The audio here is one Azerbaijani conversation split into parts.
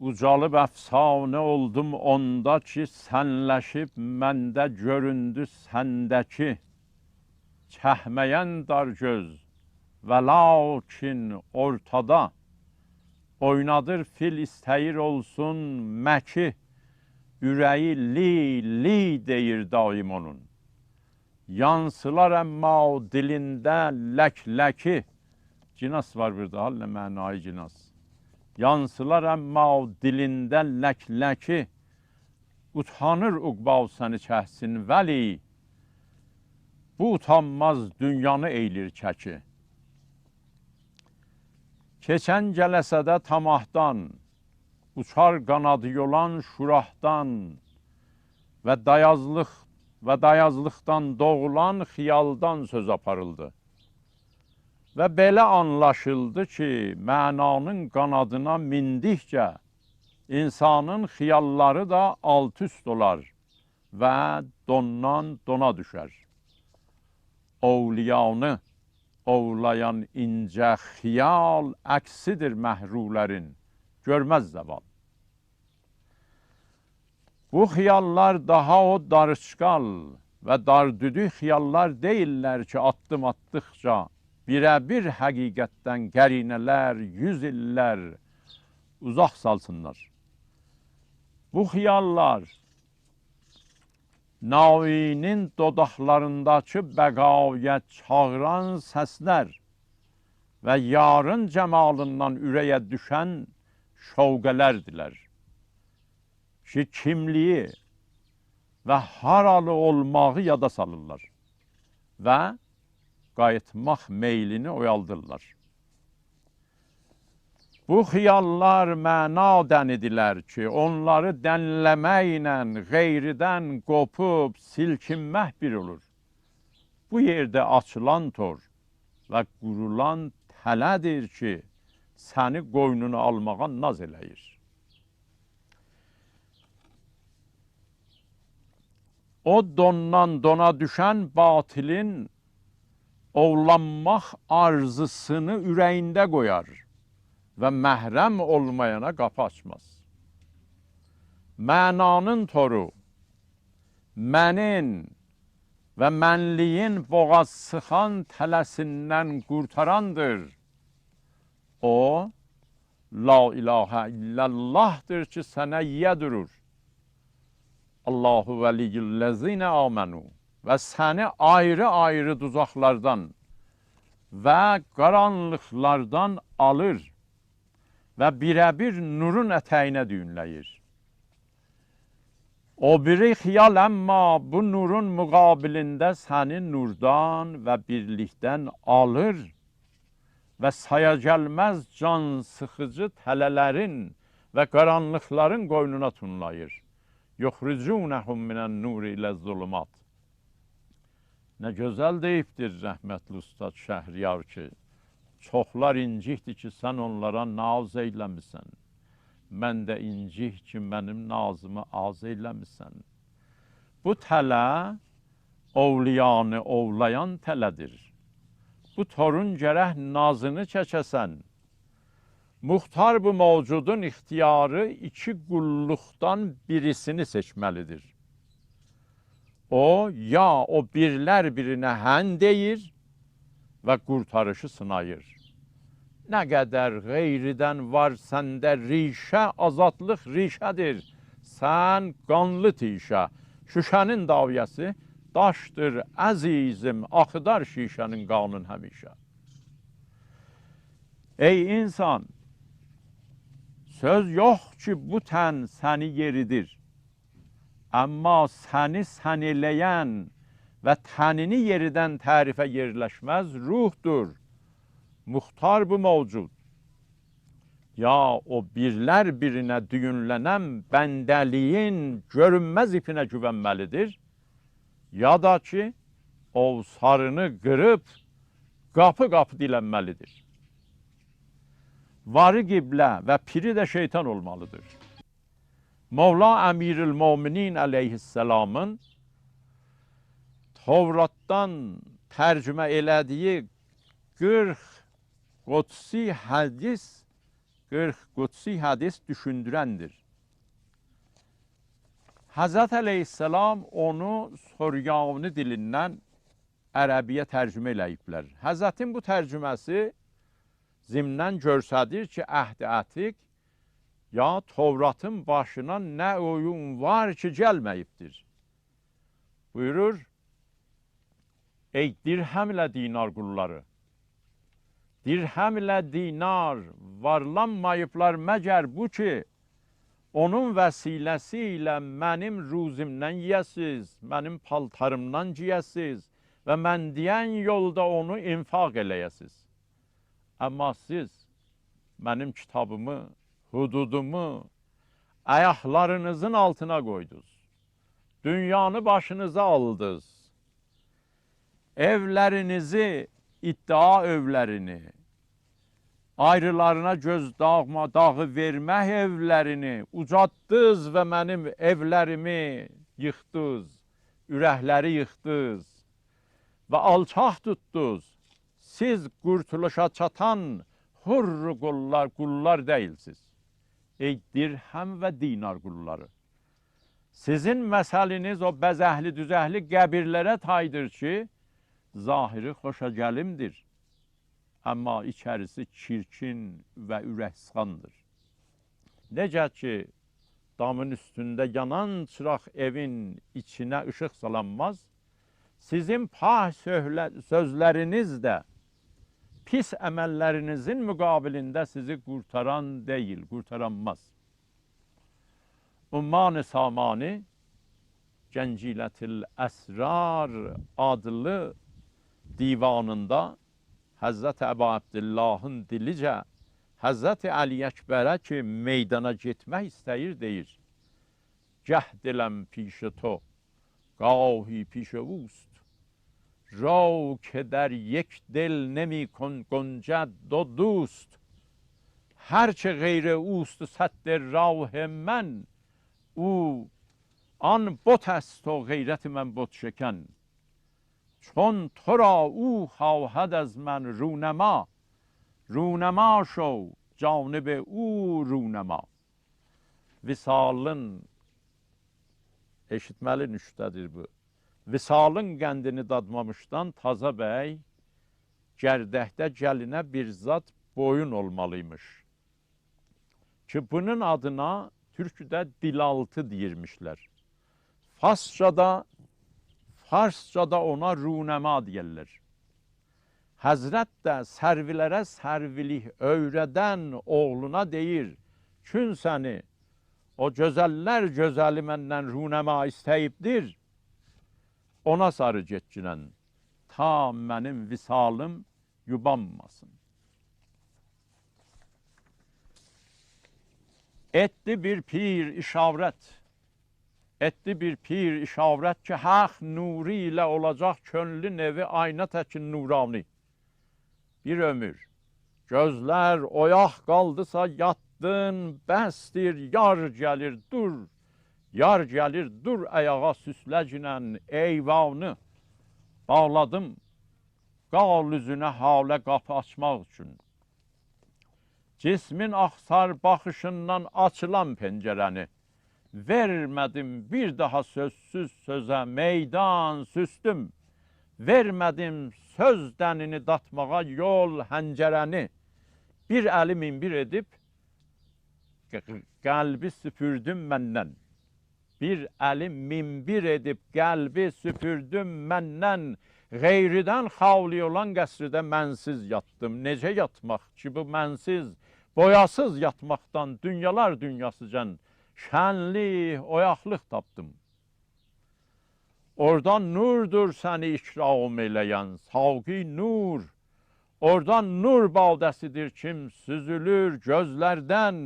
Ucalıb əfsanə oldum onda ki, sənləşib məndə göründü səndəki. Çəhməyən dar göz və lakin ortada, oynadır fil istəyir olsun məki. Ürəyi li deyir daim onun. Yansılar əmma o dilində ləkləki. Cinas var burada, hal nə mənayı cinas. Yansılar əmma o dilində ləkləki. Utanır uqbav səni çəhsin vəli. Bu utanmaz dünyanı eylir kəki. Keçən gələsədə tamahdan, uçar qanadı yolan şurahdan və dayazlıqdan doğulan xiyaldan söz aparıldı. Və belə anlaşıldı ki, mənanın qanadına mindikcə insanın xiyalları da alt-üst olar və dondan dona düşər. Ovliyanı ovlayan incə xiyal əksidir məhrulərin, görməz zəval. Bu xiyallar daha o darışqal və dardüdü xiyallar deyirlər ki, addım atdıqca birə-bir həqiqətdən qərinələr, 100 illər uzaq salsınlar. Bu xiyallar Navinin dodaqlarındakı bəqaya çağıran səslər və yarın cəmalından ürəyə düşən şovqələrdirlər ki, kimliyi və haralı olmağı yada salırlar və qayıtmaq meylini oyaldırlar. Bu xiyallar məna dənidilər ki, onları dənləməklə qeyridən qopub silkinmək bir olur. Bu yerdə açılan tor və qurulan tələdir ki, səni qoynunu almağa naz eləyir. O dondan dona düşən batilin ovlanmaq arzısını ürəyində qoyar və məhrəm olmayana qapı açmaz. Mənanın toru, mənin və mənliyin boğaz sıxan tələsindən qurtarandır. O, la ilahə illallahdır ki, sənə yiyə durur. Allahu vəliyyüllezine amenu və səni ayrı-ayrı duzaqlardan və qaranlıqlardan alır və birə-bir nurun ətəyinə düyünləyir. O biri xiyal əmma bu nurun müqabilində səni nurdan və birlikdən alır və saya gəlməz can sıxıcı tələlərin və qaranlıqların qoynuna tunlayır. Yuxricunəhum minən nuri ilə zulümat. Nə gözəl deyibdir rəhmətli ustad Şəhriyar ki, çoxlar incikdir ki, sən onlara naz eyləmisən. Mən də incik ki, mənim nazımı az eyləmisən. Bu tələ ovliyanı ovlayan tələdir. Bu torun gərək nazını çəkəsən. Muxtar bu mövcudun ixtiyarı iki qulluqdan birisini seçməlidir. O, ya o birlər birinə hän deyir və qurtarışı sınayır. Nə qədər qeyridən var səndə rişə, azadlıq rişədir. Sən qanlı tişə, şüşənin daviyəsi daşdır əzizim, axıdar şişənin qanın həmişə. Ey insan, söz yox ki, bu tən səni yeridir. Amma səni sən eləyən və tənini yeridən tərifə yerləşməz ruhdur. Muxtar bu mövcud. Ya o birlər birinə düyünlənən bəndəliyin görünməz ipinə güvənməlidir. Ya da ki, o sarını qırıb qapı-qapı dilənməlidir. Varı qiblə və piri də şeytan olmalıdır. Mevla Əmirül Möminin əleyhisselamın Tevrat'tan tərcümə elədiyi 40 qudsi hədis düşündürəndir. Hazreti Aleyhisselam onu Süryani dilindən Ərəbiyə tərcümə eləyiblər. Həzrətin bu tərcüməsi zimnən göstərir ki, Əhd-i Ətiq ya Tevratın başına nə oyun var ki, gəlməyibdir. Buyurur, ey dirhəm ilə dinar qulları, dirhəm ilə dinar varlanmayıblar məgər bu ki, onun vəsiləsi ilə mənim ruzimdən yiyəsiz, mənim paltarımdan giyəsiz və mən deyən yolda onu infaq eləyəsiz. Amma siz mənim kitabımı, hududumu ayaqlarınızın altına qoydunuz. Dünyanı başınıza aldınız. Evlərinizi, iddia evlərini, ayrılarına göz dağı vermək evlərini ucatdınız və mənim evlərimi yıxdınız, ürəkləri yıxdınız və alçaq tutdunuz. Siz qurtuluşa çatan hurru qullar deyilsiz. Ey dirhəm və dinar qulları. Sizin məsəliniz o bəzəhli düzəhli qəbirlərə taydır ki, zahiri xoşa gəlimdir. Amma içərisi çirkin və ürəksxandır. Necə ki, damın üstündə yanan çıraq evin içinə ışıq salanmaz, sizin pah sözləriniz də pis əməllərinizin müqabilində sizi qurtaran deyil, qurtaranmaz. Umman-ı Samani Gəncilətil Əsrar adlı divanında Həzrəti Əbu Abdullahın dilicə Həzrəti Əli Əkbərə ki, meydana getmək istəyir, deyir. Cəhd diləm pişə to, gahi pişə ust. رو که در یک دل نمی کن گنجد دو دوست هرچه غیر اوست سد راه من او آن بت است و غیرت من بت شکن چون تو را او خواهد از من رونما شو جانب او رونما. Visalın eşitməli nüştədir bu. Visalın qəndini dadmamışdan Taza bəy gərdəkdə gəlinə bir zat boyun olmalıymış. Ki bunun adına türküdə dilaltı deyirmişlər. Farscada ona runəma deyirlər. Həzrət də sərvilərə sərvilik öyrədən oğluna deyir, kün səni o gözəllər gözəli məndən runəma istəyibdir. Ona sarı getginən, ta mənim visalım yubanmasın. Etdi bir pir işarət ki, haq nuri ilə olacaq könlün evi ayna təkin nurani. Bir ömür, gözlər oyaq qaldısa yatdın, bəsdir, yar gəlir, dur. Yar gəlir, dur ayağa süsləcinən eyvanı bağladım, qal üzünə halə qapı açmaq üçün. Cismin axsar baxışından açılan pəncərəni, vermədim bir daha sözsüz sözə meydan süstüm, vermədim söz dənini datmağa yol həncərəni, bir əli minbir edib, qəlbi süpürdüm məndən. Bir əli minbir edib qəlbi süpürdüm məndən, qeyridən xavli olan qəsridə mənsiz yatdım. Necə yatmaq ki, bu mənsiz, boyasız yatmaqdan dünyalar dünyasıcan şənli, oyaqlıq tapdım. Oradan nurdur səni ikram eləyən, savqi nur. Oradan nur badəsidir kim süzülür gözlərdən.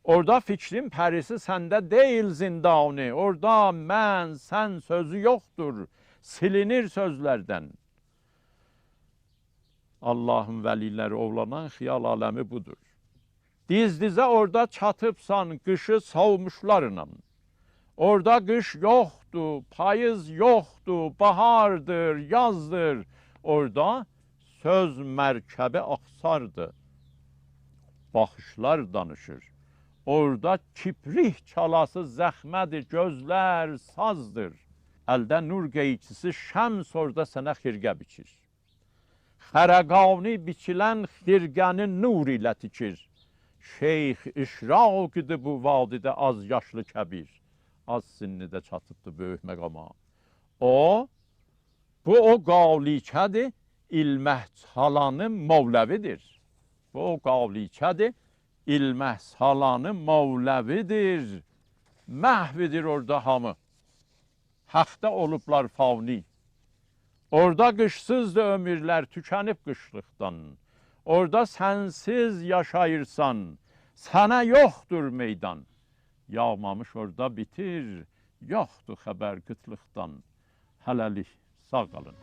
Orada fikrin pərisi səndə deyil zindani, orada mən, sən sözü yoxdur, silinir sözlərdən. Allahın vəliləri ovlanan xiyal aləmi budur. Diz-dizə orada çatıbsan qışı savmuşlarla. Orada qış yoxdur, payız yoxdur, bahardır, yazdır. Orada söz mərkəbi axsardır. Baxışlar danışır. Orada kiprih çalası zəxmədir, gözlər sazdır. Əldə nur qeyçisi şəms orada sənə xirqə biçir. Xərəqani biçilən xirqəni nur ilə tikir. Şeyx işraq idi bu vadidə az yaşlı kəbir. Az sinnidə çatıbdı böyük məqama. Bu o qavliçədir, ilməh salanı Mavləvidir. Bu o qavliçədir, ilməh salanı Mavləvidir. Məhvidir orada hamı. Haqda olublar favni. Orada qışsızdır ömürlər, tükənib qışlıqdan. Orada sənsiz yaşayırsan, sənə yoxdur meydan. Yağmamış orada bitir, yoxdur xəbər qıtlıqdan. Hələlik, sağ qalın.